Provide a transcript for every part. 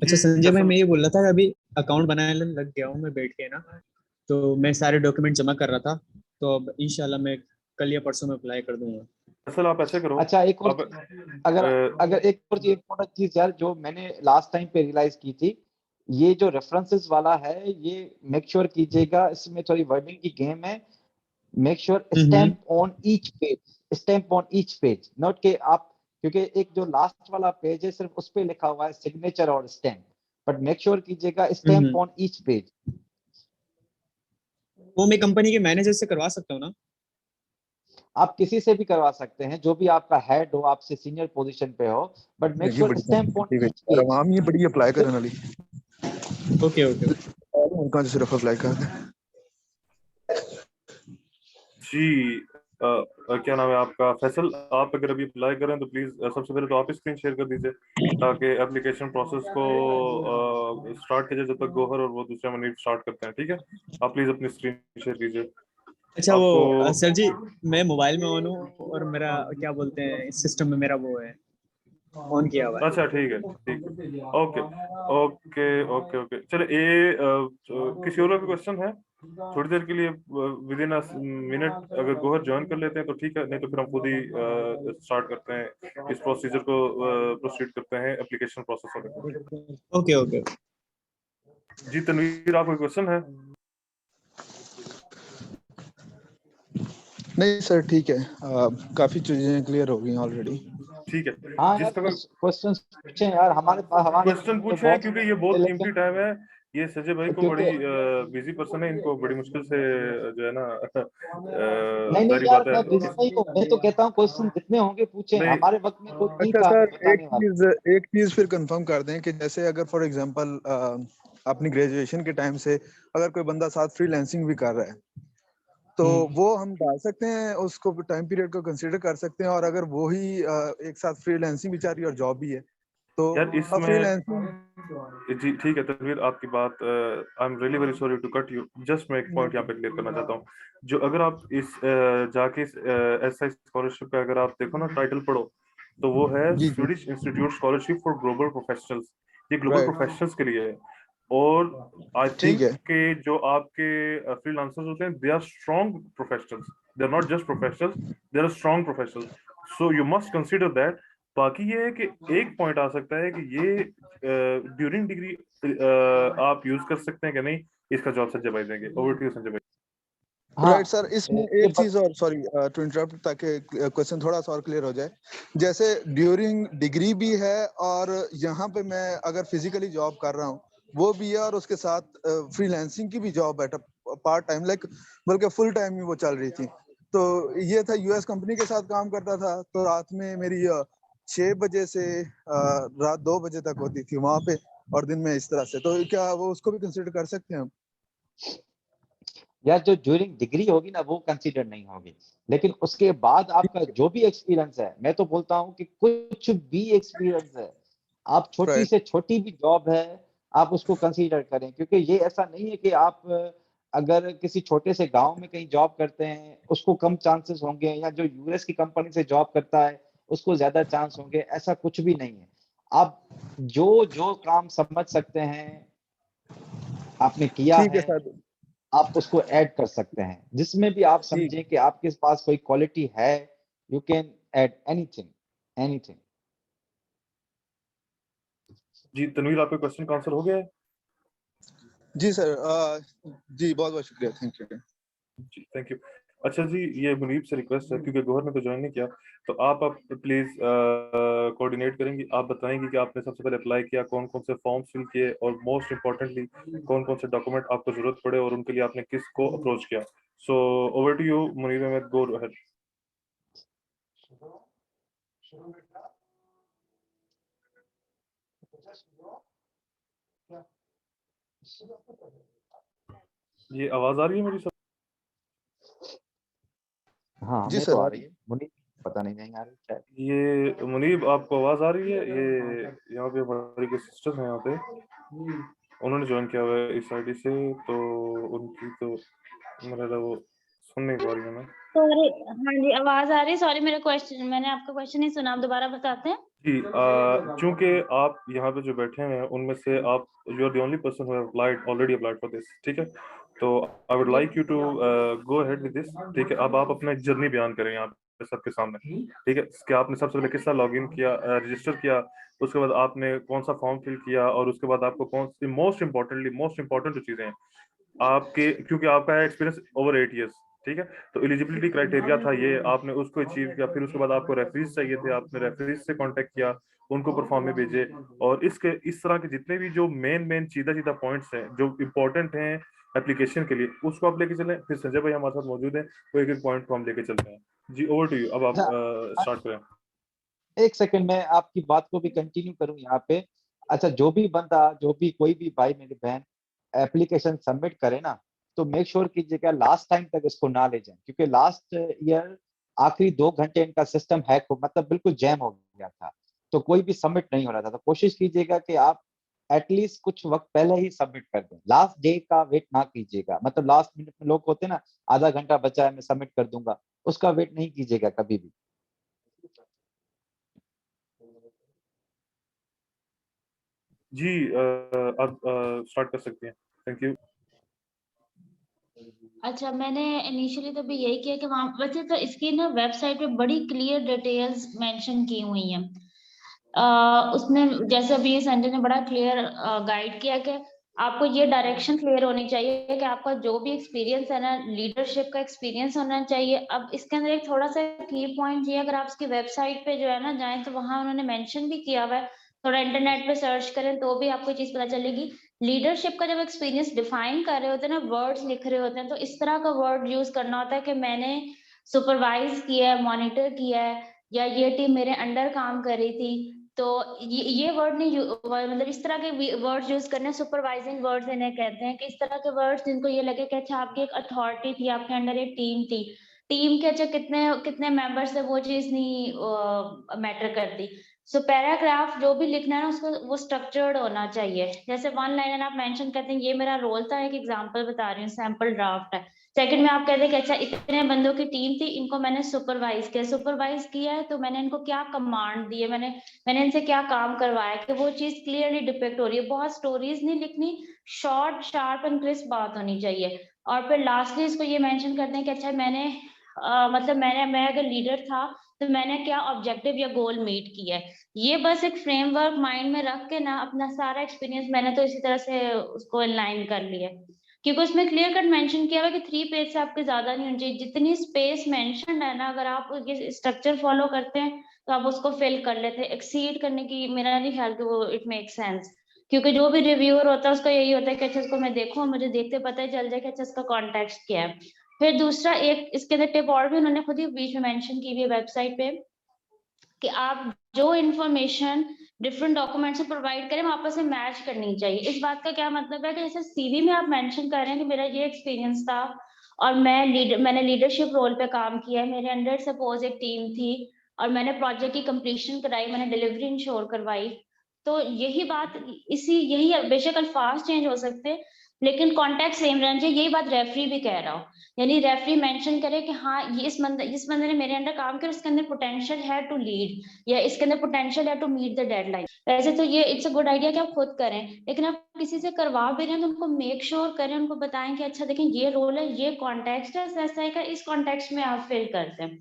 अच्छा जी संजय भाई, फैसल। मैं ये बोल रहा था कि अभी अकाउंट बनाने लग गया हूँ मैं बैठ के ना। तो मैं सारे डॉक्यूमेंट जमा कर रहा था। तो अब इंशाल्लाह मैं कल या परसों में अप्लाई कर दूंगा। फैसल आप ऐसे करो। अच्छा एक और अब अगर अगर एक और चीज इम्पोर्टेंट चीज यार जो मैंने लास्ट टाइम पे रियलाइज की थी, ये जो रेफरेंसेस वाला है ये मेक श्योर कीजिएगा, इसमें थोड़ी वर्डिंग की गेम है। Make sure hmm. Stamp on each page, stamp on each page, note के आप, क्योंकि एक जो लास्ट वाला पेज है सिर्फ उस पे लिखा हुआ है सिग्नेचर और स्टैम्प, बट मेक श्योर कीजिएगा stamp hmm. On each page. वो मैं कंपनी के मैनेजर से करवा सकता हूँ ना? आप किसी से भी करवा सकते हैं, जो भी आपका हेड हो, आपसे सीनियर पोजीशन पे हो, बट मेक ये श्योर बड़ी stamp on competitive each page. है, आम ये बड़ी अप्लाई करने वाली ओके ओके। उनका जो सिर्फ अप्लाई कर दे। जी क्या नाम है आपका फैसल, आप अगर अभी अप्लाई करें तो प्लीज सबसे पहले तो आप स्क्रीन शेयर कर दीजिए ताकि एप्लीकेशन प्रोसेस को स्टार्ट किया जाए जब तक गोहर और वो दूसरा मनीब स्टार्ट करते हैं। ठीक है, आप प्लीज अपनी स्क्रीन शेयर कीजिए। अच्छा वो आपको सर जी, मैं मोबाइल में ऑन हूँ और मेरा क्या बोलते हैं सिस्टम में मेरा वो है ऑन किया हुआ है। अच्छा ठीक है, ठीक। ओके ओके ओके ओके चलो ये किसी और का भी क्वेश्चन है थोड़ी देर के लिए विद इन मिनट अगर गोहर ज्वाइन कर लेते हैं तो ठीक है, नहीं तो फिर हम खुद ही स्टार्ट करते हैं इस प्रोसीजर को, प्रोसीड करते हैं एप्लीकेशन प्रोसेस होने। Okay okay. जी तनवीर आपका क्वेश्चन है? नहीं सर ठीक है, काफी चीजें क्लियर हो गई ऑलरेडी। ठीक है। हाँ जिस यार तरह क्वेश्चन पूछे यार, हमारे पास हमारे क्वेश्चन तो पूछे हैं बहुत, क्योंकि ये बहुत कीमती लेकिन टाइम है। ये संजय भाई को क्योंकि बड़ी बिजी पर्सन है, इनको बड़ी मुश्किल से जो है ना नहीं नहीं जारी यार बात मैं है बिजी नहीं हूँ, मैं तो कहता हूँ क्वेश्चन जितने होंगे पूछे, नहीं। हमारे वक्त में कोई नहीं अच्छा था हमें सर, बताने वाला। एक चीज फिर कंफर्म कर दें कि जैसे अगर फॉर एग्जांपल अपनी ग्रेजुएशन के टाइम से अगर कोई बंदा साथ फ्रीलांसिंग भी कर रहा है तो वो हम डाल सकते हैं, उसको टाइम पीरियड को कंसीडर कर सकते हैं, और अगर वो ही एक साथ फ्रीलांसिंग भी चाह रही है और जॉब भी है तो यार फ्रीलांसिंग। इसमें जी ठीक है तनवीर, आपकी बात I am really very sorry to cut you, just मैं एक पॉइंट यहाँ पे क्लियर करना चाहता हूँ। जो अगर आप इस जाके ऐसा स्कॉलरशिप का अगर आप देखो ना टाइटल पढ़ो तो वो है जी जी। Swedish institute scholarship for global professionals. ये ग्लोबल राइट। प्रोफेशनल्स के लिए है। और आई ठीक थिंक है। कि जो आपके फ्रीलांसर्स होते हैं they are strong professionals, they are not just professionals, they are strong professionals, so you must consider that. बाकी ये है कि एक पॉइंट आ सकता है कि ये ड्यूरिंग डिग्री आप यूज कर सकते हैं कि नहीं, इसका जवाब संजय भाई देंगे। ओवर टू यू संजय भाई। हाँ राइट सर, इसमें ये एक चीज और, सॉरी टू इंटरप्ट, ताकि क्वेश्चन थोड़ा सा और क्लियर हो जाए। जैसे ड्यूरिंग डिग्री भी है और यहाँ पे मैं अगर फिजिकली जॉब कर रहा हूँ वो भी है, और उसके साथ फ्रीलांसिंग की भी जॉब है पार्ट टाइम, लाइक बल्कि फुल टाइम ही वो चल रही थी। तो ये था, यूएस कंपनी के साथ काम करता था तो रात में मेरी 6 बजे से रात 2 बजे तक होती थी वहां पे, और दिन में इस तरह से। तो क्या वो उसको भी कंसिडर कर सकते हैं हम? यार जो ड्यूरिंग डिग्री होगी ना वो कंसीडर नहीं होगी, लेकिन उसके बाद आपका जो भी एक्सपीरियंस है, मैं तो बोलता हूँ कि कुछ भी एक्सपीरियंस है, आप छोटी राइट। से छोटी भी जॉब है आप उसको कंसीडर करें, क्योंकि ये ऐसा नहीं है कि आप अगर किसी छोटे से गांव में कहीं जॉब करते हैं उसको कम चांसेस होंगे, या जो यूएस की कंपनी से जॉब करता है उसको ज्यादा चांस होंगे, ऐसा कुछ भी नहीं है। आप जो जो काम समझ सकते हैं आपने किया ठीक है है, सर। आप उसको ऐड कर सकते हैं, जिसमें भी आप ठीक। समझें कि आपके पास कोई क्वालिटी है, you can add anything, anything. जी तनवीर आपका क्वेश्चन का आंसर हो गया है? जी सर, जी बहुत बहुत शुक्रिया, थैंक यू। जी थैंक यू। अच्छा जी, ये मुनीब से रिक्वेस्ट है क्योंकि गौहर ने तो ज्वाइन नहीं किया, तो आप प्लीज कोऑर्डिनेट करेंगी, आप बताएंगी कि आपने सबसे पहले अप्लाई किया, कौन कौन से फॉर्म्स फिल किए, और मोस्ट इम्पोर्टेंटली कौन कौन से डॉक्यूमेंट आपको जरूरत पड़े और उनके लिए आपने किसको अप्रोच किया। So over to you Munib Ahmad, go ahead. ये आवाज आ रही है मेरी सब? हाँ जी हमें तो सर आ आ रही रही है, मुनीब पता नहीं आ रही शायद। ये मुनीब आपको आवाज आ रही है? ये यहाँ पे हमारी कोई सिस्टर है यहाँ पे, उन्होंने ज्वाइन किया हुआ है इस आईडी से, तो उनकी तो मेरा वो सुन नहीं पा रही है ना। सॉरी, हाँ जी आवाज आ रही है। सॉरी मेरा क्वेश्चन, मैंने आपका क्वेश्चन नहीं सुना, आप दोबारा बताते हैं। जी, चूंकि आप यहाँ पे जो बैठे हैं उनमें से आप you are the only person who have applied already applied for this, ठीक है? तो I would like you to go ahead with this, ठीक है? अब आप अपना एक जर्नी बयान करें यहाँ पे सबके सामने, ठीक है? कि आपने सबसे पहले किस तरह लॉगिन किया, रजिस्टर किया, उसके बाद आपने कौन सा फॉर्म फिल किया, और उसके बाद आपको कौन सी मोस्ट इंपॉर्टेंट जो चीजें हैं आपके, क्योंकि आपका है एक्सपीरियंस ओवर 8 years, ठीक है? तो एलिजिबिलिटी क्राइटेरिया था ये, आपने उसको अचीव किया। फिर उसके बाद आपको रेफरेंस चाहिए थे, आपने रेफरेंस से कांटेक्ट किया, उनको परफॉर्म में भेजे, और इस तरह के जितने भी जो मेन सीधा पॉइंट्स हैं जो इंपॉर्टेंट हैं एप्लीकेशन के लिए, उसको आप लेके चलें। फिर संजय भाई हमारे साथ मौजूद हैं, वो एक पॉइंट को हम लेके चलते हैं। जी, ओवर टू यू, अब आप अच्छा, स्टार्ट करें। एक सेकंड में आपकी बात को भी कंटिन्यू करूं यहाँ पे। अच्छा, जो भी बंदा, जो भी कोई भी भाई मेरी बहन एप्लीकेशन सबमिट करे ना, तो मेक श्योर कीजिएगा लास्ट टाइम तक इसको ना ले जाएं, क्योंकि लास्ट ईयर आखिरी 2 घंटे इनका सिस्टम हैक हो, मतलब बिल्कुल जैम हो गया था, तो कोई भी सबमिट नहीं हो रहा था। तो कोशिश कीजिएगा कि आप एटलीस्ट कुछ वक्त पहले ही सबमिट कर दें, लास्ट डे का वेट ना कीजिएगा। मतलब लास्ट मिनट में लोग होते हैं ना, आधा घंटा बचा है मैं सबमिट कर दूंगा, उसका वेट नहीं कीजिएगा कभी भी। जी, आप स्टार्ट कर सकते हैं। Thank you. अच्छा, मैंने इनिशियली तो भी यही किया कि वहाँ वैसे तो इसकी ना वेबसाइट पे बड़ी क्लियर डिटेल्स मेंशन की हुई हैं। उसमें जैसे अभी संजय ने बड़ा क्लियर गाइड किया कि आपको ये डायरेक्शन क्लियर होनी चाहिए कि आपका जो भी एक्सपीरियंस है ना, लीडरशिप का एक्सपीरियंस होना चाहिए। अब इसके अंदर एक थोड़ा सा की पॉइंट ये, अगर आप इसकी वेबसाइट पे जो है ना जाएं, तो वहाँ उन्होंने मेंशन भी किया हुआ है, थोड़ा इंटरनेट पे सर्च करें तो भी आपको चीज पता चलेगी। लीडरशिप का जब एक्सपीरियंस डिफाइन कर रहे होते हैं ना, वर्ड्स लिख रहे होते हैं, तो इस तरह का वर्ड यूज करना होता है कि मैंने सुपरवाइज किया है, मॉनिटर किया है, या ये टीम मेरे अंडर काम कर रही थी। तो ये वर्ड नहीं मतलब इस तरह के वर्ड्स यूज करने, सुपरवाइजिंग वर्ड्स इन्हें कहते हैं, कि इस तरह के वर्ड्स जिनको ये लगे कि अच्छा आपकी एक अथॉरिटी थी, आपके अंडर एक टीम थी, टीम के अच्छा कितने कितने मेंबर्स है वो चीज नहीं मैटर करती। सो पैराग्राफ जो भी लिखना है ना, उसको वो स्ट्रक्चर्ड होना चाहिए। जैसे वन लाइनर आप मेंशन करते हैं ये मेरा रोल था, एक एग्जांपल बता रही हूँ, सैंपल ड्राफ्ट है। सेकंड में आप कहते हैं कि अच्छा इतने बंदों की टीम थी, इनको मैंने सुपरवाइज किया है, तो मैंने इनको क्या कमांड दी है, मैंने इनसे क्या काम करवाया, कि वो चीज क्लियरली डिपिक्ट हो रही है। बहुत स्टोरीज नहीं लिखनी, शॉर्ट शार्प एंड क्रिस्प बात होनी चाहिए। और फिर लास्टली इसको ये मेंशन करते हैं कि अच्छा मतलब मैं अगर लीडर था तो मैंने क्या ऑब्जेक्टिव या गोल मीट किया है। ये बस एक फ्रेमवर्क माइंड में रख के ना, अपना सारा एक्सपीरियंस मैंने तो इसी तरह से उसको अलाइन कर लिया है, क्योंकि उसमें क्लियर कट मेंशन किया हुआ कि 3 पेज से आपके ज्यादा नहीं होनी चाहिए। जितनी स्पेस मेंशन है ना, अगर आप ये स्ट्रक्चर फॉलो करते हैं तो आप उसको फिल कर लेते हैं। एक्सीड करने की मेरा नहीं ख्याल कि वो इट मेक सेंस, क्योंकि जो भी रिव्यूअर होता है उसका यही होता है कि अच्छा इसको मैं देखूं, मुझे देखते पता ही चल जाए कि अच्छा इसका कॉन्टेक्स्ट क्या है। फिर दूसरा एक इसके अंदर टिप और भी उन्होंने खुद ही बीच में मेंशन की हुई है वेबसाइट पे, कि आप जो इन्फॉर्मेशन डिफरेंट डॉक्यूमेंट से प्रोवाइड करें, वो आपस में मैच करनी चाहिए। इस बात का क्या मतलब है कि जैसे सीवी में आप मेंशन कर रहे हैं कि मेरा ये एक्सपीरियंस था और मैंने लीडरशिप रोल पे काम किया है, मेरे अंडर सपोज एक टीम थी और मैंने प्रोजेक्ट की कंप्लीशन कराई, मैंने डिलीवरी इंश्योर करवाई। तो यही बात, यही बेशक अल्फाज चेंज हो सकते हैं लेकिन कॉन्टेक्ट सेम रहना चाहिए। यही बात रेफरी भी कह रहा हो, यानी रेफरी मेंशन करे कि हाँ ये इस बंदे ने मेरे अंडर काम किया, इसके अंदर पोटेंशियल है टू लीड, या इसके अंदर पोटेंशियल है टू मीट द डेडलाइन। वैसे तो ये इट्स अ गुड आइडिया कि आप खुद करें, लेकिन आप किसी से करवा भी रहे हैं तो उनको मेक श्योर करें, उनको बताएं कि अच्छा देखें ये रोल है, ये कॉन्टेक्स्ट है, ऐसा है, इस कॉन्टेक्स्ट में आप फिल करते हैं।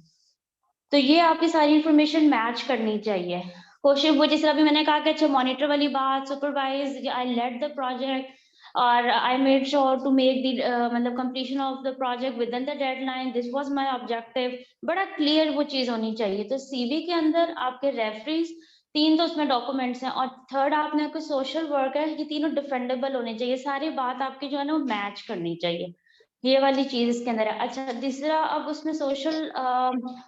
तो ये आपकी सारी इंफॉर्मेशन मैच करनी चाहिए। कोशिश वो जिस तरह भी मैंने कहा कि अच्छा मॉनिटर वाली बात, supervise, I led the project और I made sure to make the मतलब completion of the project within the deadline, this was my objective, बड़ा क्लियर वो चीज होनी चाहिए। तो सीवी के अंदर आपके रेफरेंस 3 तो उसमें डॉक्यूमेंट्स हैं, और थर्ड आपने कोई सोशल वर्क है, ये तीनों डिफेंडेबल होने चाहिए, सारी बात आपकी जो है ना वो मैच करनी चाहिए। ये वाली चीज इसके अंदर है। अच्छा तीसरा, अब उसमें सोशल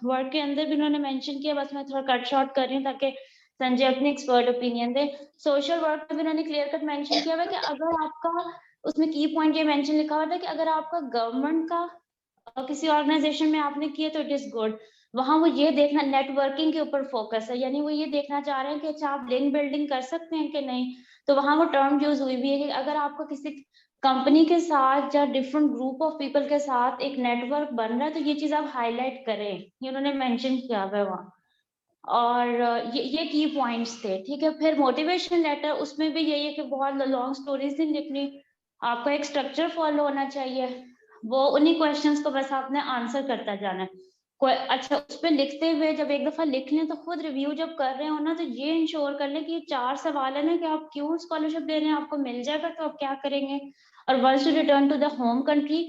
वर्क के अंदर भी उन्होंने मेंशन किया, बस मैं थोड़ा कट शॉर्ट कर रही हूँ ताकि संजय अपनी एक्सपर्ट ओपिनियन दे। सोशल वर्क में भी उन्होंने क्लियर कट मेंशन किया हुआ है कि अगर आपका, उसमें की पॉइंट ये मेंशन लिखा हुआ था कि अगर आपका गवर्नमेंट का किसी ऑर्गेनाइजेशन में आपने किया तो इट इज गुड। वहां वो ये देखना, नेटवर्किंग के ऊपर फोकस है, यानी वो ये देखना चाह रहे हैं कि अच्छा आप लिंक बिल्डिंग कर सकते हैं कि नहीं। तो वहां वो टर्म यूज हुई भी है कि अगर आपको किसी कंपनी के साथ या डिफरेंट ग्रुप ऑफ पीपल के साथ एक नेटवर्क बन रहा है, तो ये चीज आप हाईलाइट करें, ये उन्होंने मेंशन किया हुआ है वहाँ। और ये की पॉइंट्स थे, ठीक है। फिर मोटिवेशन लेटर, उसमें भी यही है कि बहुत लॉन्ग स्टोरीज नहीं लिखनी, आपका एक स्ट्रक्चर फॉलो होना चाहिए, वो उन्हीं क्वेश्चंस को बस आपने आंसर करता जाना है। कोई अच्छा उस पर लिखते हुए जब एक दफा लिख लें तो खुद रिव्यू जब कर रहे हो ना, तो ये इंश्योर कर लें कि ये 4 सवाल है ना कि आप क्यों स्कॉलरशिप ले रहे हैं, आपको मिल जाएगा तो आप क्या करेंगे, और once you return to the home country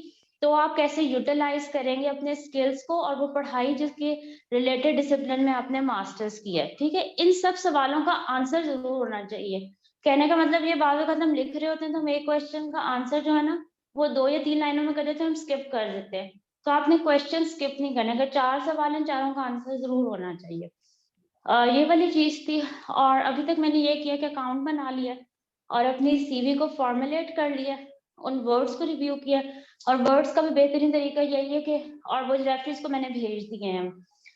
तो आप कैसे यूटिलाइज करेंगे अपने स्किल्स को, और वो पढ़ाई जिसके रिलेटेड डिसिप्लिन में आपने मास्टर्स किया है, ठीक है। इन सब सवालों का आंसर जरूर होना चाहिए। कहने का मतलब ये बात अगर हम लिख रहे होते हैं तो हम एक क्वेश्चन का आंसर जो है ना वो 2 या 3 लाइनों में कर देते हैं, हम स्किप कर देते हैं। तो आपने क्वेश्चन स्किप नहीं करना, अगर 4 सवाल हैं, चारों का आंसर जरूर होना चाहिए। ये वाली चीज थी। और अभी तक मैंने ये किया कि अकाउंट बना लिया और अपनी सीवी को फॉर्मुलेट कर लिया, उन वर्ड्स को रिव्यू किया, और वर्ड्स का भी बेहतरीन तरीका यही है कि, और वो रेफरीज को मैंने भेज दिए हैं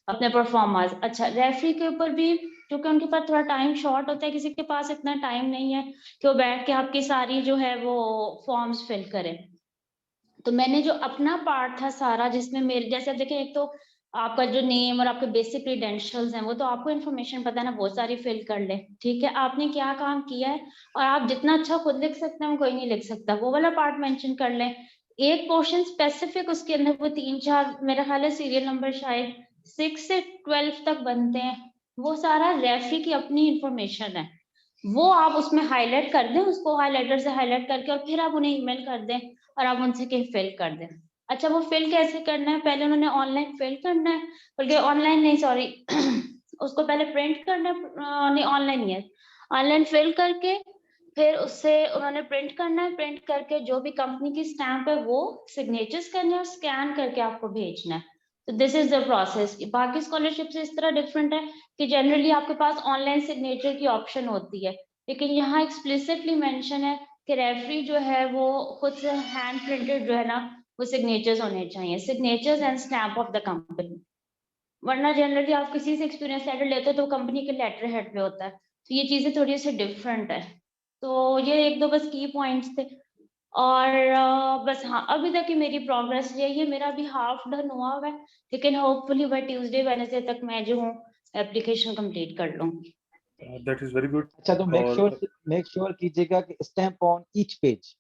अपने परफॉर्मर्स। अच्छा, रेफरी के ऊपर भी क्योंकि उनके पास थोड़ा टाइम शॉर्ट होता है, किसी के पास इतना टाइम नहीं है कि वो बैठ के आपकी सारी जो है वो फॉर्म्स फिल करें, तो मैंने जो अपना पार्ट था सारा, जिसमें मेरे जैसे अब देखें, एक तो आपका जो नेम और आपके बेसिक क्रीडेंशियल्स हैं वो तो आपको इन्फॉर्मेशन पता है ना, बहुत सारी फिल कर ले, ठीक है, आपने क्या काम किया है, और आप जितना अच्छा खुद लिख सकते हैं कोई नहीं लिख सकता, वो वाला पार्ट मेंशन कर लें। एक पोर्शन स्पेसिफिक उसके अंदर वो 3-4 मेरा ख्याल है सीरियल नंबर शायद 6 से 12 तक बनते हैं, वो सारा रेफरी की अपनी इंफॉर्मेशन है, वो आप उसमें हाईलाइट कर दें, उसको हाईलाइटर से हाईलाइट करके, और फिर आप उन्हें ईमेल कर दें और आप उनसे कहीं फिल कर दें। अच्छा, वो फिल कैसे करना है, पहले उन्होंने ऑनलाइन फिल करना है, बल्कि ऑनलाइन नहीं, सॉरी उसको पहले प्रिंट करना है, नहीं ऑनलाइन नहीं है, ऑनलाइन फिल करके फिर उससे उन्होंने प्रिंट करना है, प्रिंट करके जो भी कंपनी की स्टैंप है वो सिग्नेचर्स करने हैं और स्कैन करके आपको भेजना है। तो दिस इज द प्रोसेस। बाकी स्कॉलरशिप से इस तरह डिफरेंट है कि जनरली आपके पास ऑनलाइन सिग्नेचर की ऑप्शन होती है, लेकिन यहाँ एक्सप्लिसिटली मेंशन है कि रेफरी जो है वो खुद से हैंड प्रिंटेड जो है ना वो सिग्नेचर्स होने चाहिए, signatures and stamp of the company, वरना जनरली आप किसी से एक्सपीरियंस लेटर लेते हो तो कंपनी के लेटर हेड पे होता है, तो ये चीजें थोड़ी सी डिफरेंट है। तो ये एक दो बस की पॉइंट्स थे। और बस हाँ, अभी तक की मेरी प्रोग्रेस यही है, मेरा अभी हाफ डन हुआ है, लेकिन होपफुली बाय ट्यूसडे वेडनेसडे तक मैं जो हूँ एप्लीकेशन कंप्लीट कर लूंगी। That is very good. अच्छा, तो मेक श्योर कीजिएगा कि स्टैम्प ऑन ईच पेज।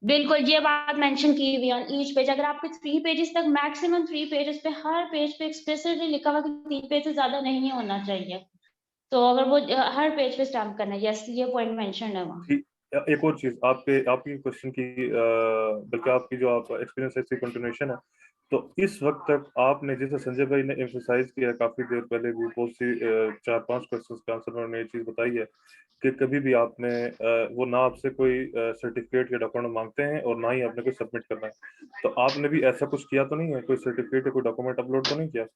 बिल्कुल, ये बात मेंशन की हुई है ईच पेज, अगर आपके 3 पेजेस तक, मैक्सिमम 3 पेजेस पे, हर पेज पे एक्सप्लिसिटली लिखा हुआ कि 3 पेज से ज्यादा नहीं होना चाहिए, तो अगर वो हर पेज पे स्टैम्प करना है, यस ये पॉइंट मेंशन है वहाँ। एक और चीज आपकी क्वेश्चन की बल्कि आपकी जो आप एक्सपीरियंस है इसकी कंटिन्यूएशन है। तो इस वक्त तक आपने, जैसे संजय भाई ने एम्फसाइज किया काफी देर पहले भी, बहुत सी 4-5 क्वेश्चंस के आंसर में उन्होंने ये चीज बताई है कि कभी भी आपने वो ना आपसे कोई सर्टिफिकेट या डॉक्यूमेंट मांगते हैं और ना ही आपने कोई सबमिट करना है। तो आपने भी ऐसा कुछ किया तो नहीं है, कोई सर्टिफिकेट या कोई डॉक्यूमेंट अपलोड तो नहीं किया?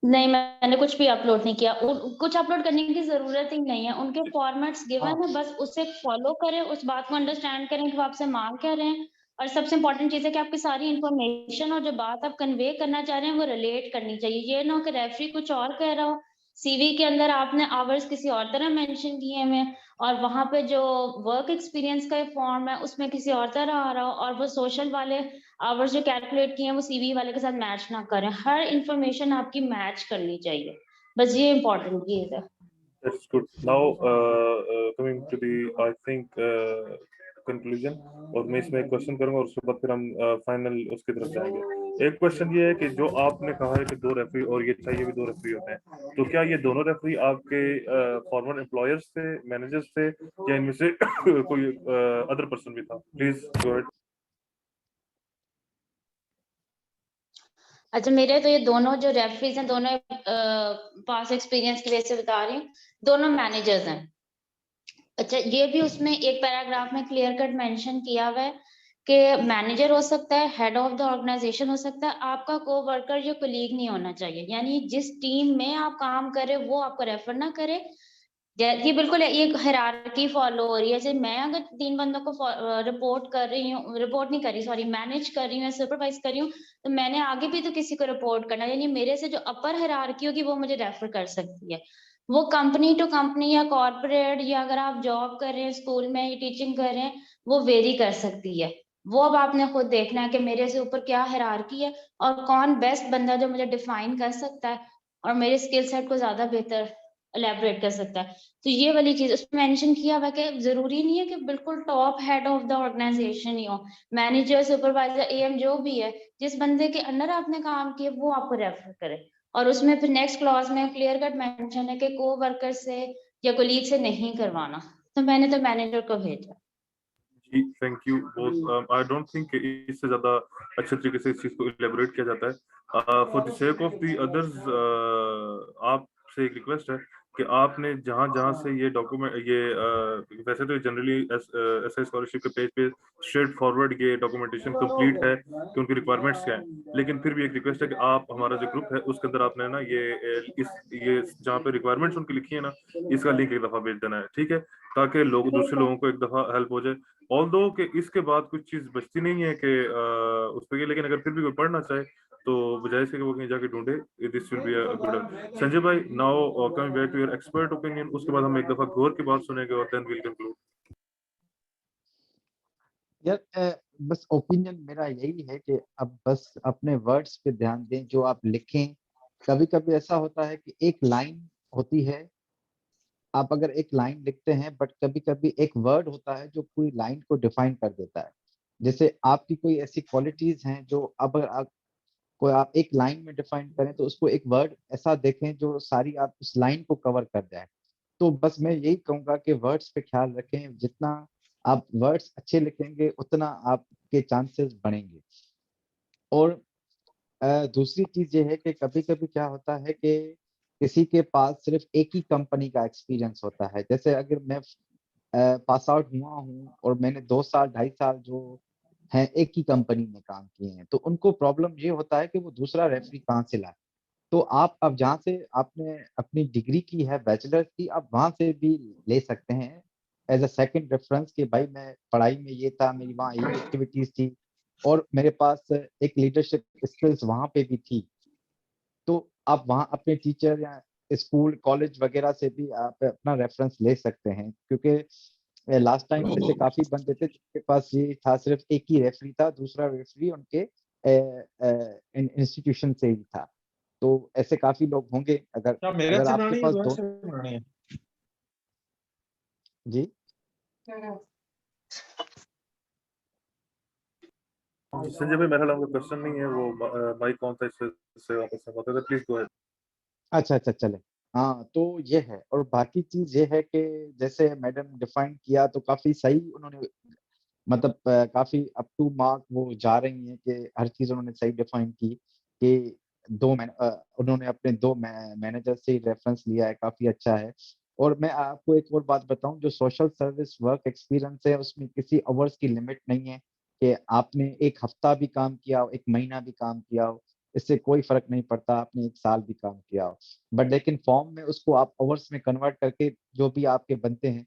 नहीं, मैंने कुछ भी अपलोड नहीं किया, कुछ अपलोड करने की जरूरत ही नहीं है, उनके फॉर्मेट्स गिवन है, बस उसे फॉलो करें, उस बात को अंडरस्टैंड करें कि वो आपसे मांग क्या रहे हैं, और सबसे इंपॉर्टेंट चीज है कि आपकी सारी इन्फॉर्मेशन और जो बात आप कन्वे करना चाह रहे हैं वो रिलेट करनी चाहिए, ये ना हो कि रेफरी कुछ और कह रहा हो, सीवी के अंदर आपने आवर्स किसी और तरह मेंशन किए हुए, और वहां पे जो वर्क एक्सपीरियंस का फॉर्म है उसमें किसी और तरह आ रहा हो, और वो सोशल वाले आवर्स जो कैलकुलेट किए हैं वो सीवी वाले के साथ मैच ना करें, हर इंफॉर्मेशन आपकी मैच करनी चाहिए, बस ये इम्पोर्टेंट चीज है। That's good. Now, coming to the, I think, conclusion, और मैं इसमें एक क्वेश्चन करूंगा और उसके बाद फिर हम फाइनल उसकी तरफ जाएंगे। एक क्वेश्चन ये है कि जो आपने कहा है कि 2 रेफरी और ये चाहिए भी 2 रेफरी होते हैं, तो क्या ये दोनों रेफरी आपके फॉर्मर एम्प्लॉयर्स थे, मैनेजर्स थे, या इनमें से कोई अदर पर्सन भी था? Please go ahead. अच्छा, मेरे तो ये दोनों जो रेफरीज हैं दोनों पास एक्सपीरियंस की वजह से बता रही हूँ, दोनों मैनेजर्स हैं। अच्छा, ये भी उसमें एक पैराग्राफ में क्लियर कट मेंशन किया हुआ है कि मैनेजर हो सकता है, हेड ऑफ द ऑर्गेनाइजेशन हो सकता है, आपका को वर्कर या कोलीग नहीं होना चाहिए, यानी जिस टीम में आप काम कर रहे हो वो आपको रेफर ना करे, ये बिल्कुल एक हायरार्की फॉलो हो रही है, जैसे मैं अगर 3 बंदों को रिपोर्ट कर रही हूँ, रिपोर्ट नहीं कर रही, सॉरी, मैनेज कर रही हूँ, सुपरवाइज कर रही हूँ, तो मैंने आगे भी तो किसी को रिपोर्ट करना है, यानी मेरे से जो अपर हायरार्की होगी वो मुझे रेफर कर सकती है। वो कंपनी टू कंपनी या कॉर्पोरेट या अगर आप जॉब कर रहे हैं स्कूल में या टीचिंग कर रहे हैं, वो वेरी कर सकती है। वो अब आपने खुद देखना है कि मेरे से ऊपर क्या हायरार्की है और कौन बेस्ट बंदा जो मुझे डिफाइन कर सकता है और मेरे स्किल सेट को ज्यादा बेहतर एलेबरेट कर सकता है। तो ये वाली चीज उसमें मेंशन किया हुआ है कि जरूरी नहीं है कि बिल्कुल top head of the organisation ही हो, मैनेजर, सुपरवाइजर, एएम जो भी है, जिस बंदे के अंडर आपने काम किया वो आपको रेफर करे। और उसमें फिर नेक्स्ट क्लॉज में क्लियर कट मेंशन है कि को वर्कर से या कोलीग से नहीं करवाना। तो मैंने तो मैनेजर को भेजा। जी थैंक यू बहुत। आई डोंट थिंक इससे ज्यादा अच्छे तरीके से इस चीज को इलेबोरेट किया जाता है। For the sake of the others, आपसे एक रिक्वेस्ट है कि आपने जहां जहां से ये डॉक्यूमेंट ये वैसे तो जनरली एसआई स्कॉलरशिप के पेज पे स्ट्रेट फॉरवर्ड ये डॉक्यूमेंटेशन कंप्लीट है कि उनकी रिक्वायरमेंट्स क्या हैं, लेकिन फिर भी एक रिक्वेस्ट है कि आप हमारा जो ग्रुप है उसके अंदर आपने ना ये जहाँ पे रिक्वायरमेंट्स उनकी लिखी है ना, इसका लिंक एक दफा भेज देना है, ठीक है, ताकि लोग दूसरे लोगों को एक दफा हेल्प हो जाए। ऑल्दो कि इसके बाद कुछ चीज बचती नहीं है कि उस पर, लेकिन अगर फिर भी कोई पढ़ना चाहे तो बजाय इसके कि वो कहीं जाके ढूंढे, this will be a good. Sanjay भाई, now coming back to your expert opinion, उसके बाद हम एक दफा गौर की बात सुनेंगे और देन विल कंक्लूड। यार बस ओपिनियन मेरा यही है कि अब बस अपने वर्ड्स पे ध्यान दें जो आप लिखें। कभी कभी ऐसा होता है कि एक लाइन होती है, आप अगर एक लाइन लिखते हैं, बट कभी कभी एक वर्ड होता है जो पूरी लाइन को डिफाइन कर देता है। जैसे आपकी कोई ऐसी क्वालिटीज हैं जो अब आप कोई आप एक लाइन में डिफाइन करें, तो उसको एक वर्ड ऐसा देखें जो सारी आप उस लाइन को कवर कर जाए। तो बस मैं यही कहूंगा कि वर्ड्स पे ख्याल रखें, जितना आप वर्ड्स अच्छे लिखेंगे उतना आपके चांसेस बढ़ेंगे। और दूसरी चीज ये है कि कभी कभी क्या होता है कि किसी के पास सिर्फ एक ही कंपनी का एक्सपीरियंस होता है। जैसे अगर मैं पास आउट हुआ हूँ और मैंने 2 साल 2.5 साल जो है एक ही कंपनी में काम किए हैं, तो उनको प्रॉब्लम ये होता है कि वो दूसरा रेफरी कहाँ से लाए। तो आप अब जहाँ से आपने अपनी डिग्री की है बैचलर्स की, आप वहां से भी ले सकते हैं एज अ सेकंड रेफरेंस कि भाई मैं पढ़ाई में ये था, मेरी वहाँ ये एक्टिविटीज थी और मेरे पास एक लीडरशिप स्किल्स वहां पे भी थी। तो आप वहाँ अपने टीचर या स्कूल कॉलेज वगैरह से भी आप अपना रेफरेंस ले सकते हैं, क्योंकि लास्ट टाइम ऐसे काफी बंदे थे जिनके पास ये था, सिर्फ एक ही रेफरी था, दूसरा रेफरी उनके इंस्टीट्यूशन से ही था। तो ऐसे काफी लोग होंगे। अगर क्या मेरे अगर से आपके बनानी है, पास तुम्हारे दो से बनानी है? जी संजय भाई, मेरा आपका क्वेश्चन नहीं है वो, माइक कौन सा इससे वापस से बात है, प्लीज गो अहेड। अच्छा अच्छा चले। हाँ तो ये है, और बाकी चीज ये है कि जैसे मैडम डिफाइन किया तो काफी सही उन्होंने, मतलब काफी अप टू मार्क वो जा रही हैं कि हर चीज उन्होंने सही डिफाइन की कि उन्होंने अपने 2 मैनेजर से रेफरेंस लिया है, काफी अच्छा है। और मैं आपको एक और बात बताऊं, जो सोशल सर्विस वर्क एक्सपीरियंस है उसमें किसी आवर्स की लिमिट नहीं है कि आपने 1 हफ्ता भी काम किया हो, 1 महीना भी काम किया हो, इससे कोई फर्क नहीं पड़ता, आपने 1 साल भी काम किया हो। बट लेकिन फॉर्म में उसको आप आवर्स में कन्वर्ट करके जो भी आपके बनते हैं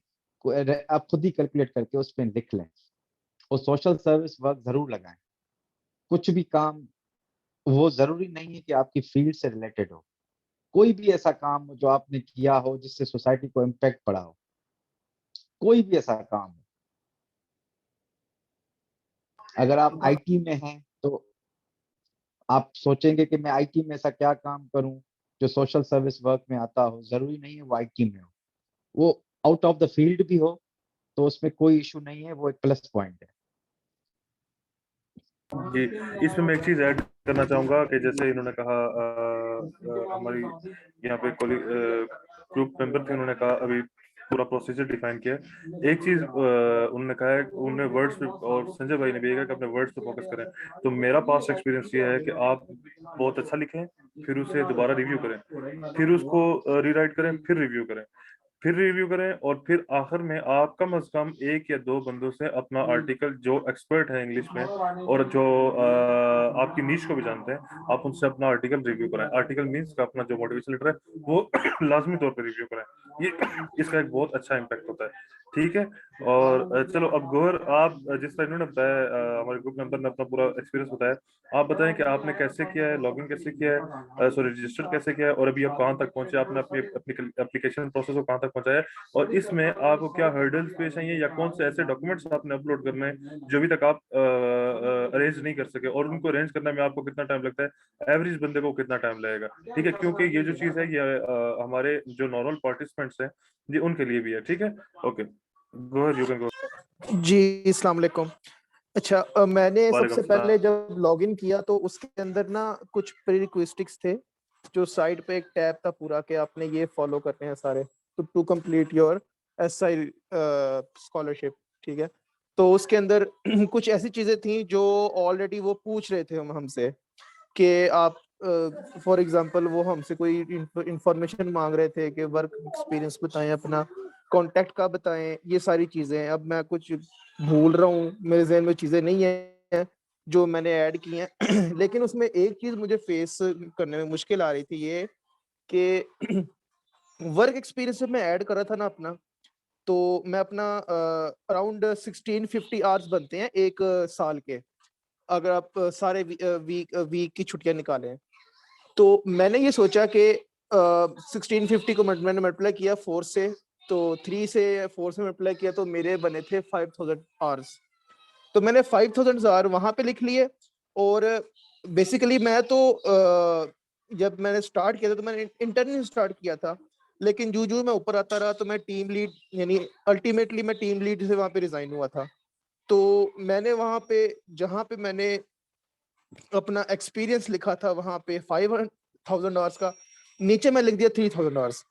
आप खुद ही कैलकुलेट करके उस पर लिख लें और सोशल सर्विस वर्क जरूर लगाएं। कुछ भी काम, वो जरूरी नहीं है कि आपकी फील्ड से रिलेटेड हो, कोई भी ऐसा काम हो जो आपने किया हो जिससे सोसाइटी को इम्पैक्ट पड़ा हो, कोई भी ऐसा काम हो। अगर आप आईटी में हैं तो आप सोचेंगे कि मैं आईटी में ऐसा क्या काम करूं जो सोशल सर्विस वर्क में आता हो, जरूरी नहीं है वो आईटी में हो, वो आउट ऑफ द फील्ड भी हो तो उसमें कोई इशू नहीं है, वो एक प्लस पॉइंट है। जी, इसमें मैं एक चीज ऐड करना चाहूंगा कि जैसे इन्होंने कहा हमारी यहाँ पे ग्रुप मेंबर थे, उन्होंने कहा अभी पूरा प्रोसीजर डिफाइन किया है। एक चीज उन्होंने कहा है, उन्होंने वर्ड्स पे, और संजय भाई ने भी कहा कि अपने वर्ड्स पे फोकस करें। तो मेरा पास्ट एक्सपीरियंस ये है कि आप बहुत अच्छा लिखें, फिर उसे दोबारा रिव्यू करें, फिर उसको रीराइट करें, फिर रिव्यू करें, और फिर आखिर में आप कम से कम 1 या 2 बंदों से अपना आर्टिकल, जो एक्सपर्ट है इंग्लिश में और जो आपकी नीश को भी जानते हैं, आप उनसे अपना आर्टिकल रिव्यू कराएं। आर्टिकल मींस का अपना जो मोटिवेशन लेटर है वो लाजमी तौर पे रिव्यू कराएं। ये इसका एक बहुत अच्छा इम्पैक्ट होता है। ठीक है। और चलो अब गौहर, आप जिस तरह इन्होंने बताया, हमारे ग्रुप मेंबर ने अपना पूरा एक्सपीरियंस बताया, आप बताएं कि आपने कैसे किया है, लॉगिन कैसे किया है, सॉरी रजिस्टर कैसे किया है, और अभी आप कहाँ तक पहुंचे, आपने अपनी अपनी एप्लीकेशन प्रोसेस को कहाँ तक पहुंचाया है, और इसमें आपको क्या हर्डल्स पेश आई हैं, या कौन से ऐसे डॉक्यूमेंट्स आपने अपलोड करने हैं जो अभी तक आप अरेंज नहीं कर सके, और उनको अरेंज करने में आपको कितना टाइम लगता है, एवरेज बंदे को कितना टाइम लगेगा। ठीक है, क्योंकि ये जो चीज़ है ये हमारे जो नॉर्मल पार्टिसिपेंट्स हैं ये उनके लिए भी है। ठीक है, okay, go ahead, you can go. जी, अस्सलाम वालेकुम। अच्छा, मैंने वालेकुम सबसे सलाम। पहले जब लॉगिन किया तो उसके अंदर ना कुछ प्रीरिक्विजिट्स थे, जो साइड पे एक टैब था पूरा कि आपने ये फॉलो करने हैं सारे to complete your SI scholarship. ठीक है, तो उसके अंदर कुछ ऐसी चीजें थी जो ऑलरेडी वो पूछ रहे थे हमसे कि आप फॉर एग्जांपल वो हमसे कोई इंफॉर्मेशन मांग रहे थे कि वर्क एक्सपीरियंस बताएं, अपना कांटेक्ट का बताएं, ये सारी चीजें। अब मैं कुछ भूल रहा हूँ, मेरे जहन में चीजें नहीं है जो मैंने ऐड की हैं लेकिन उसमें एक चीज मुझे फेस करने में मुश्किल आ रही थी, ये कि वर्क एक्सपीरियंस जब मैं ऐड कर रहा था ना अपना, तो मैं अपना अराउंड 1650 आवर्स बनते हैं एक साल के, अगर आप सारे वीक की छुट्टियां निकालें। तो मैंने ये सोचा कि 1650 को मैंने मल्टीप्लाई किया 4 से, तो 3 से 4 से मल्टीप्लाई किया तो मेरे बने थे 5000 आवर्स। तो मैंने 5000 आवर वहां पे लिख लिए। और बेसिकली मैं तो जब मैंने स्टार्ट किया था तो मैंने इंटर्न स्टार्ट किया था, लेकिन जो मैं ऊपर आता रहा तो मैं टीम लीड, यानी अल्टीमेटली मैं टीम लीड से वहां पे रिजाइन हुआ था। तो मैंने वहां पे, जहां पे मैंने अपना एक्सपीरियंस लिखा था वहां पे 5000 आवर्स का, नीचे मैं लिख दिया 3000 आवर्स,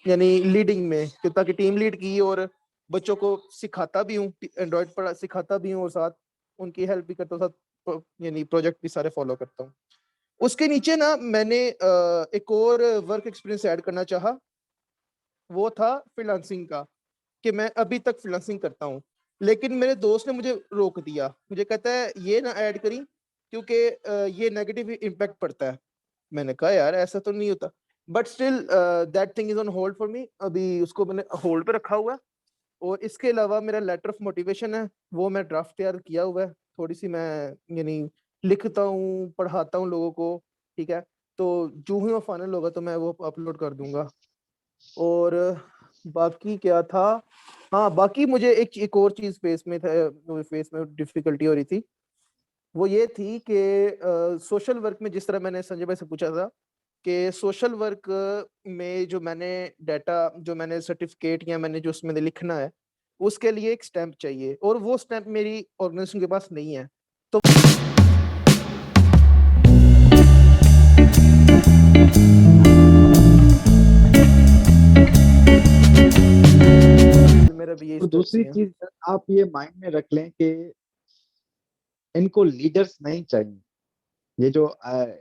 यानी लीडिंग में, ताकि टीम लीड की और बच्चों को सिखाता भी हूँ, एंड्रॉइड पढ़ा सिखाता भी हूँ और साथ उनकी हेल्प भी करता हूँ, साथ यानी प्रोजेक्ट भी सारे फॉलो करता हूँ। उसके नीचे ना मैंने एक और वर्क एक्सपीरियंस ऐड करना चाहा, वो था फ्रीलांसिंग का, कि मैं अभी तक फ्रीलांसिंग करता हूँ। लेकिन मेरे दोस्त ने मुझे रोक दिया, मुझे कहता है ये ना ऐड करी क्योंकि ये नेगेटिव इम्पैक्ट पड़ता है। मैंने कहा यार ऐसा तो नहीं होता, but still that thing is on hold for me, अभी उसको मैंने होल्ड पे रखा हुआ है। और इसके अलावा मेरा लेटर ऑफ मोटिवेशन है, वो मैं ड्राफ्ट तैयार किया हुआ है, थोड़ी सी मैं यानी लिखता हूँ, पढ़ाता हूँ लोगों को। ठीक है, तो जो ही वो फाइनल होगा तो मैं वो अपलोड कर दूंगा। और बाकी क्या था, हाँ बाकी मुझे एक और चीज फेस में डिफिकल्टी हो रही थी, वो ये थी कि सोशल वर्क में, जिस तरह मैंने संजय भाई से पूछा था कि सोशल वर्क में जो मैंने डाटा, जो मैंने सर्टिफिकेट या मैंने जो उसमें लिखना है, उसके लिए एक स्टैंप चाहिए, और वो स्टैंप मेरी ऑर्गेनाइजेशन के पास नहीं है। तो मेरा भी ये और दूसरी चीज आप ये माइंड में रख लें कि इनको लीडर्स नहीं चाहिए। ये जो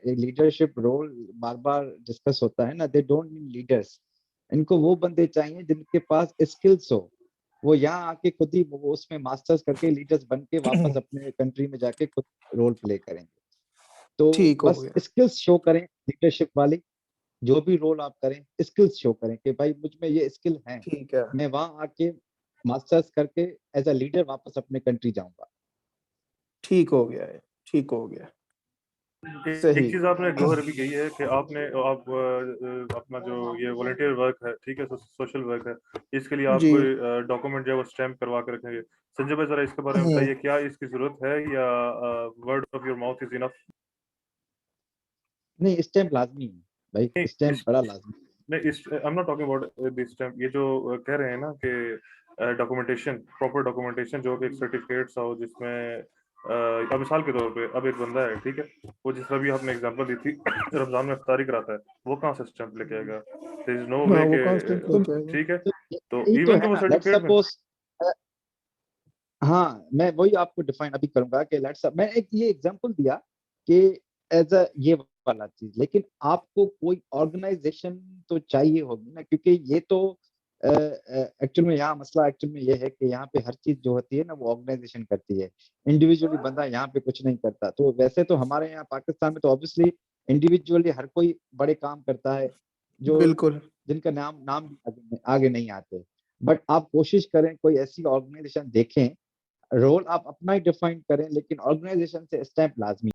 लीडरशिप रोल बार बार डिस्कस होता है ना, दे डोंट नीड लीडर्स। इनको वो बंदे चाहिए जिनके पास स्किल्स हो, वो यहाँ आके खुद ही वो उसमें मास्टर्स करके लीडर्स बन के वापस अपने कंट्री में जाके खुद रोल प्ले करेंगे। तो ठीक हो बस गया, स्किल्स शो करें, लीडरशिप वाली जो भी रोल आप करें स्किल्स शो करें कि भाई मुझ में ये स्किल है, ठीक है, मैं वहां आके मास्टर्स करके एज अ लीडर वापस अपने कंट्री जाऊंगा। ठीक हो गया है, ठीक हो गया, एक सही। चीज आपने गौहर भी कही है कि आप अपना जो ये वॉलंटियर वर्क है, ठीक है, सोशल वर्क है, इसके लिए आप जी, कोई डॉक्यूमेंट जो है वो स्टैम्प करवा कर रखेंगे। संजय भाई जरा इसके बारे में बताइए, क्या इसकी जरूरत है या word of your mouth is enough? नहीं, स्टैम्प लाजमी है भाई, स्टैम्प बड़ा लाजमी। नहीं, इस I am not talking about this stamp, ये जो कह रहे हैं ना कि डॉक्यूमेंटेशन, प्रॉपर डॉक्यूमेंटेशन जो कि एक सर्टिफिकेट सा हो, जिसमें अब मिसाल के तौर पे अब एक बंदा है, ठीक है, वो जिस तरह भी आपने एग्जांपल दी थी रमजान में इफ्तारी कराता है, वो कहाँ से स्टैम्प लेके आएगा? देयर इज नो हाँ वे वो के कांस्टेंट तो लेके आएगा। ठीक है, तो यही तो इवन है तो वो ना, लेट्स सर्टिफिकेट में सपोज, हाँ मैं वही आपको डिफाइन अभी करूंगा कि लेट्स, मैं एक ये एग्जांपल दिया कि एज अ ये वाला चीज, लेकिन आपको कोई ऑर्गेनाइजेशन तो चाहिए होगी ना, क्योंकि ये तो एक्चुअल में यहाँ मसला एक्चुअल में ये है कि यहाँ पे हर चीज जो होती है ना वो ऑर्गेनाइजेशन करती है, इंडिविजुअली बंदा यहाँ पे कुछ नहीं करता। तो वैसे तो हमारे यहाँ पाकिस्तान में तो ऑब्वियसली इंडिविजुअली हर कोई बड़े काम करता है, जो बिल्कुल, जिनका नाम नाम भी आगे नहीं आते। बट आप कोशिश करें कोई ऐसी ऑर्गेनाइजेशन देखें, रोल आप अपना ही डिफाइन करें, लेकिन ऑर्गेनाइजेशन से स्टैम्प लाजमी।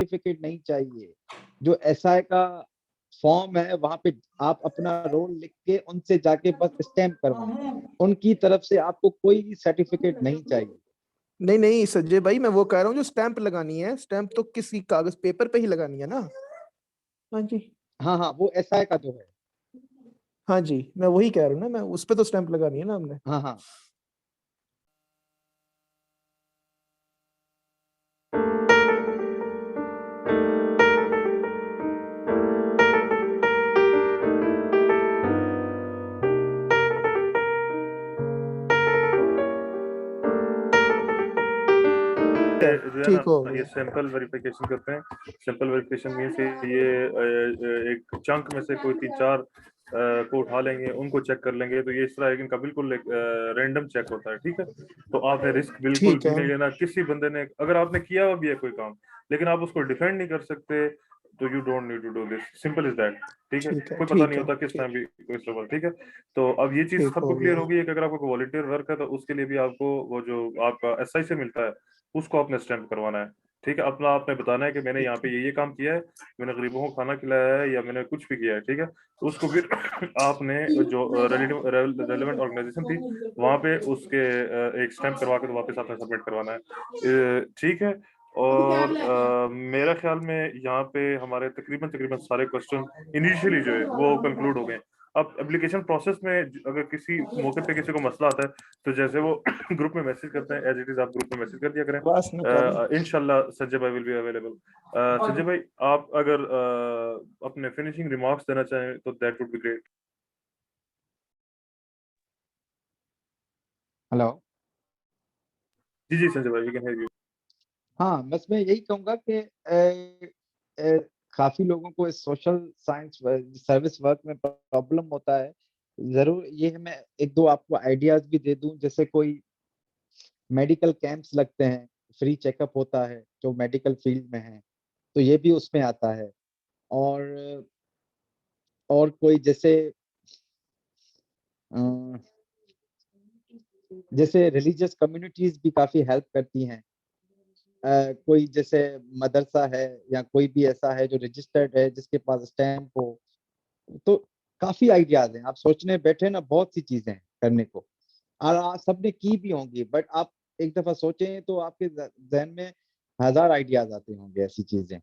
सर्टिफिकेट नहीं चाहिए। जो एसआई का फॉर्म है वहां पे आप अपना रोल लिख के उनसे जाके बस स्टैम्प करवाएं, उनकी तरफ से आपको कोई सर्टिफिकेट नहीं चाहिए। नहीं नहीं संजय भाई, मैं वो कह रहा हूँ जो स्टैंप लगानी है, स्टैंप तो किसी कागज पेपर पे ही लगानी है ना। हाँ जी, हाँ हाँ, वो एसआई का जो है। हाँ जी, मैं वही कह रहा हूँ ना, मैं उस पे तो स्टैंप लगानी है ना हमने। हाँ हाँ, जो है ठीक हो ना, ये गया। सैंपल वेरिफिकेशन करते हैं। सैंपल वेरिफिकेशन मीन्स ये एक चंक में से कोई 3-4 को उठा लेंगे, उनको चेक कर लेंगे, तो ये इस तरह है कि इनका बिल्कुल एक रैंडम चेक होता है, ठीक है। तो आपने रिस्क बिल्कुल ठीक भी है, नहीं लेना। किसी बंदे ने अगर आपने किया हुआ भी है कोई काम, लेकिन आप उसको डिफेंड नहीं कर सकते, तो you don't need to do this, simple is that, ठीक है। ठीक है, कोई पता नहीं ठीक है, होता किस ठीक, टाइम भी कोई ट्रबल, ठीक है। तो अब ये चीज ठीक सबको हो क्लियर गया। होगी है कि अगर आपको वॉलंटियर वर्क है तो उसके लिए भी आपको वो जो आपका एसआई से मिलता है उसको आपने स्टैम्प करवाना है, ठीक है। अपना आपने बताना है कि मैंने यहाँ ठीक पे है, ये काम किया है, मैंने गरीबों को खाना खिलाया है, या मैंने कुछ भी किया है, ठीक है। उसको फिर आपने जो रेलेवेंट ऑर्गेनाइजेशन थी वहां पे उसके एक स्टैम्प करवा के तो वापस आपने सबमिट करवाना है, ठीक है। और मेरा ख्याल में यहाँ पे हमारे तकरीबन तकरीबन सारे क्वेश्चन इनिशियली जो है वो कंक्लूड हो गए। अब एप्लीकेशन प्रोसेस में अगर किसी मौके पे किसी को मसला आता है तो जैसे वो ग्रुप में मैसेज करते हैं, एज इट इज आप ग्रुप में मैसेज कर दिया बस निकाली। करें। इंशाल्लाह संजय भाई विल बी अवेलेबल। संजय भाई, आप अगर अपने फिनिशिंग रिमार्क्स देना चाहें तो that would be great. Hello. जी जी संजय भाई, वी कैन हियर यू। हाँ, बस मैं यही कहूंगा कि काफी लोगों को इस सोशल साइंस सर्विस वर्क में प्रॉब्लम होता है। जरूर ये है, मैं एक दो आपको आइडियाज भी दे दूं। जैसे कोई मेडिकल कैंप्स लगते हैं, फ्री चेकअप होता है जो मेडिकल फील्ड में है, तो ये भी उसमें आता है। और और कोई जैसे रिलीजियस कम्युनिटीज भी काफी हेल्प करती हैं। कोई जैसे मदरसा है या कोई भी ऐसा है जो रजिस्टर्ड है जिसके पास स्टैम्प हो, तो काफी आइडियाज हैं। आप सोचने बैठे ना, बहुत सी चीजें हैं करने को, और आप सबने की भी होंगी, बट आप एक दफा सोचें तो आपके जहन में हजार आइडियाज आते होंगे ऐसी चीजें।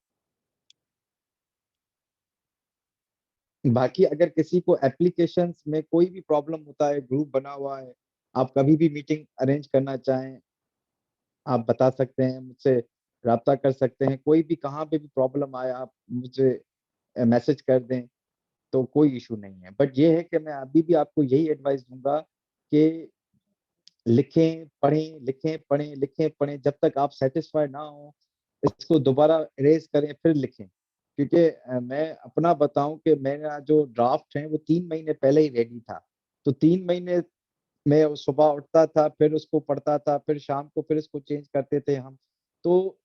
बाकी अगर किसी को एप्लीकेशंस में कोई भी प्रॉब्लम होता है, ग्रुप बना हुआ है, आप कभी भी मीटिंग अरेंज करना चाहें, आप बता सकते हैं, मुझसे राब्ता कर सकते हैं। कोई भी कहाँ पे भी प्रॉब्लम आए, आप मुझे मैसेज कर दें, तो कोई इशू नहीं है। बट ये है कि मैं अभी भी आपको यही एडवाइस दूंगा कि लिखें पढ़ें, लिखें पढ़ें, लिखें पढ़ें, जब तक आप सेटिस्फाइड ना हो इसको दोबारा इरेज करें फिर लिखें। क्योंकि मैं अपना बताऊं कि मेरा जो ड्राफ्ट है वो 3 महीने पहले ही रेडी था। तो 3 महीने मैं सुबह उठता था, फिर उसको पढ़ता था, फिर शाम को फिर इसको चेंज करते थे हम। तो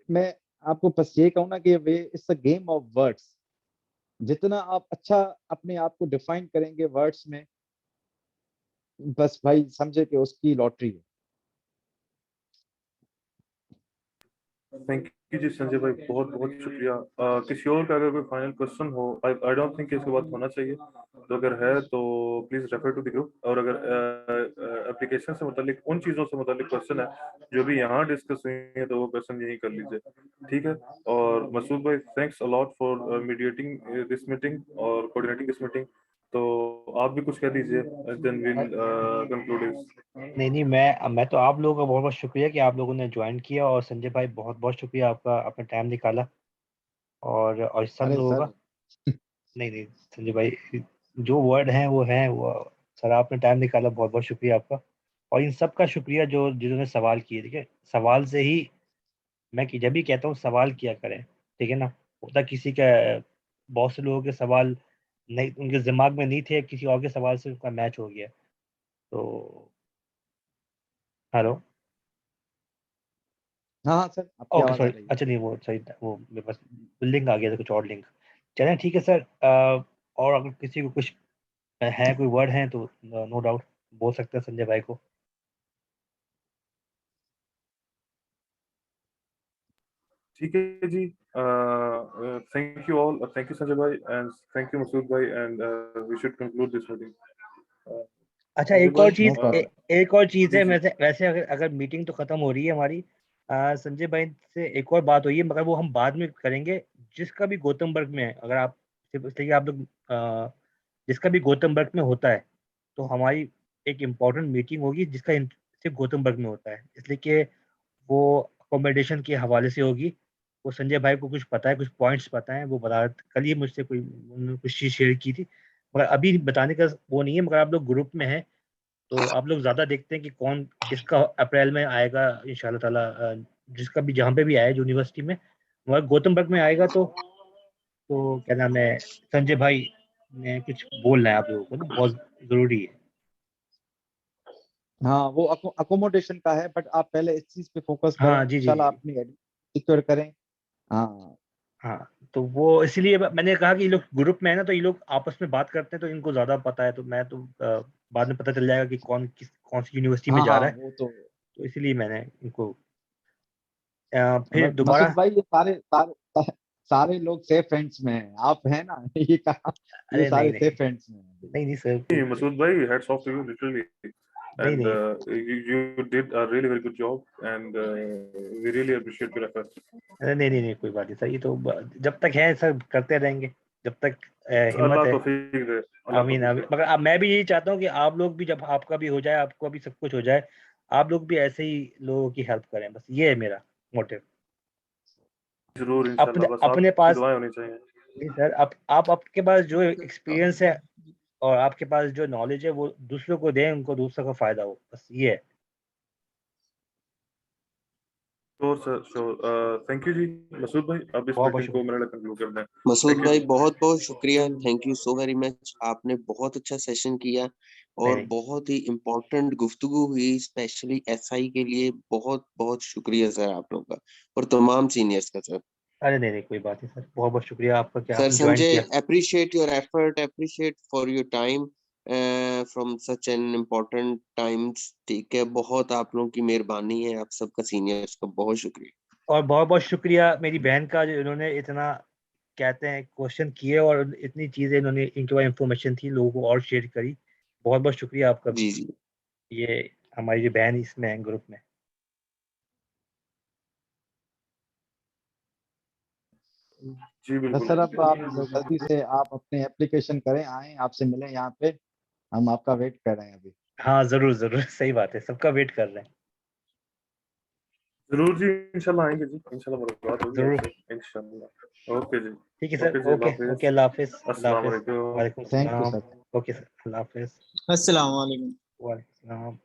मैं आपको बस ये कहूँ ना कि way it's a game of words. जितना आप अच्छा अपने आप को डिफाइन करेंगे वर्ड्स में, बस भाई समझे कि उसकी लॉटरी है। थैंक यू जी संजय भाई, बहुत बहुत शुक्रिया। किसी और का अगर कोई फाइनल क्वेश्चन हो, आई डोंट थिंक इसके बाद होना चाहिए, तो अगर है तो please refer to the group. और अगर एप्लीकेशन से मुतालिक उन चीज़ों से मुतालिक क्वेश्चन है जो भी यहाँ डिस्कस हुई है, तो वो क्वेश्चन यही कर लीजिए, ठीक है। और मसूद भाई, thanks a lot for mediating this meeting और कोऑर्डिनेटिंग दिस मीटिंग। तो आप भी कुछ कह दीजिए, देन विल कंक्लूड इस। नहीं नहीं, मैं तो आप लोगों का बहुत बहुत शुक्रिया कि आप लोगों ने ज्वाइन किया, और संजय भाई बहुत बहुत शुक्रिया आपका, आपने टाइम निकाला। और सब अरे लोगों सर, का, नहीं नहीं संजय भाई, जो वर्ड है वो सर आपने टाइम निकाला, बहुत बहुत शुक्रिया आपका। और इन सब का शुक्रिया जो जिन्होंने सवाल किए। ठीक है, सवाल से ही मैं जब भी कहता हूँ सवाल किया करें, ठीक है ना। होता किसी का, बहुत से लोगों के सवाल नहीं, उनके दिमाग में नहीं थे, किसी और के सवाल से उसका मैच हो गया। तो हेलो, हाँ हाँ सर, आपकी ओके आवाज आ सॉरी, रही है। अच्छा नहीं वो सही था, वो मेरे पास लिंक आ गया था, कुछ और लिंक। चलें ठीक है सर। और अगर किसी को कुछ है, कोई वर्ड है तो नो डाउट बोल सकते हैं संजय भाई को। ठीक है जी, thank you all, thank you Sanjay भाई एंड थैंक यू मसूद भाई and we should conclude this meeting. अच्छा संजय एक और भाई, चीज, नो प्रॉब्लम। एक और चीज जी है। जी वैसे वैसे अगर मीटिंग तो खत्म हो रही है हमारी, संजय भाई से एक और बात हुई है, मगर वो हम बाद में करेंगे। जिसका भी गौतमबर्ग में है, अगर आप सिर्फ इसलिए आप लोग जिसका भी गौतमबर्ग में होता है, तो हमारी एक इम्पोर्टेंट मीटिंग होगी जिसका सिर्फ गौतमबर्ग में होता है, इसलिए कि वो अकोमोडेशन के हवाले से होगी। वो संजय भाई को कुछ पता है, कुछ पॉइंट्स पता है, वो बता, कल ही मुझसे कोई उन्होंने कुछ चीज़ शेयर की थी, मगर अभी बताने का वो नहीं है। मगर आप लोग ग्रुप में हैं तो आप लोग ज़्यादा देखते हैं कि कौन किसका अप्रैल में आएगा इंशाल्लाह ताला। जिसका भी जहाँ पे भी आए यूनिवर्सिटी में, मगर गौतमबर्ग में आएगा तो क्या नाम है, संजय भाई ने कुछ बोलना है आप लोगों को ना, बहुत ज़रूरी है। हाँ, वो अकोमोडेशन का है, बट आप पहले इस चीज पे फोकस करें, हाँ जी जी इंशाल्लाह जी। अपनी सिक्योर करें। हाँ हाँ, तो वो इसलिए मैंने कहा कि ये लोग ग्रुप में है ना, तो ये लोग आपस में बात करते हैं, तो इनको ज़्यादा पता है। तो मैं तो बाद में पता चल जाएगा कि कौन सी यूनिवर्सिटी में हाँ जा हाँ, रहा है, वो तो तो इसलिए मैंने इनको फिर मसूद दोबारा। भाई, ये सारे सारे सारे लोग सेफ हैंड्स में हैं, आप हैं ना, ये कहा, ये अरे नहीं सारे नहीं सेफ हैंड्स में हैं। नहीं नहीं सर, मसूद भाई, hats off to you literally नहीं and नहीं you did a really very good job and we really appreciate your efforts। अरे नहीं नहीं नहीं, कोई बात नहीं सर, ये तो जब तक है सर करते रहेंगे, जब तक हिम्मत अल्लाह है। तौफीक दे, अल्लाह आमीन तौफीक आमीन। दे। मगर अब मैं भी यही चाहता हूँ कि आप लोग भी, जब आपका भी हो जाए, आपको भी सब कुछ हो जाए, आप लोग भी ऐसे ही लोगों की हेल्प करें, बस ये है मेरा मोटिव। जरूर अपने इंशाल्लाह, बस अपने आपकी पास, दुआएं होनी चाहिए। जी सर, आप आपके पास जो एक्सपीरियंस है और आपके पास जो नॉलेज है, वो दूसरों को दें, उनको दूसरों का फायदा हो, बस ये है। Sure sir, sure. Thank you जी मसूद भाई, अब इस बहुत बहुत मीटिंग को शुक्रिया। मेरे लिए कंक्लूड कर दें। मसूद थैंक यू भाई जी। बहुत बहुत शुक्रिया, thank you so very much. आपने बहुत अच्छा सेशन किया नहीं और नहीं बहुत ही इम्पोर्टेंट गुफ्तगू हुई, स्पेशली एसआई के लिए। बहुत बहुत शुक्रिया सर आप लोगों का और तमाम सीनियर्स का सर। अरे नहीं नहीं, कोई बात नहीं सर, बहुत बहुत शुक्रिया आपका कि सर आपने ज्वाइन संजय, किया। Appreciate your effort, appreciate for your time from such an important times. ठीक है, बहुत आप लोगों की मेहरबानी है, आप सबका सीनियर्स का बहुत शुक्रिया। और बहुत बहुत शुक्रिया मेरी बहन का, जो इन्होंने इतना कहते हैं क्वेश्चन किए, और इतनी चीज़ें इन्होंने, इनके पास इंफॉर्मेशन थी, लोगों को और शेयर करी। बहुत बहुत शुक्रिया आपका भी। जी जी ये हमारी जो बहन इसमें है ग्रुप में। जी तो बिल्कुल। सर, अब आप जल्दी से आप अपने एप्लीकेशन करें, आए आपसे मिलें यहाँ पे, हम आपका वेट कर रहे हैं अभी। हाँ जरूर जरूर, सही बात है, सबका वेट कर रहे हैं। जरूर जी, इंशाल्लाह आएंगे जी, इंशाल्लाह मुलाकात होगी जरूर। आपसे इंशाल्लाह। ओके जी। ठीक है सर, ओके जी, ओके अल्लाह ओके, हाफिज। अल्लाह हाफिज, अल्लाह अस्सलाम हाफिज, वालेकुम। वालेकुम थैंक यू सलाम। सर। ओके सर, अल्लाह हाफिज, अस्सलाम वालेकुम। वालेकुम सलाम।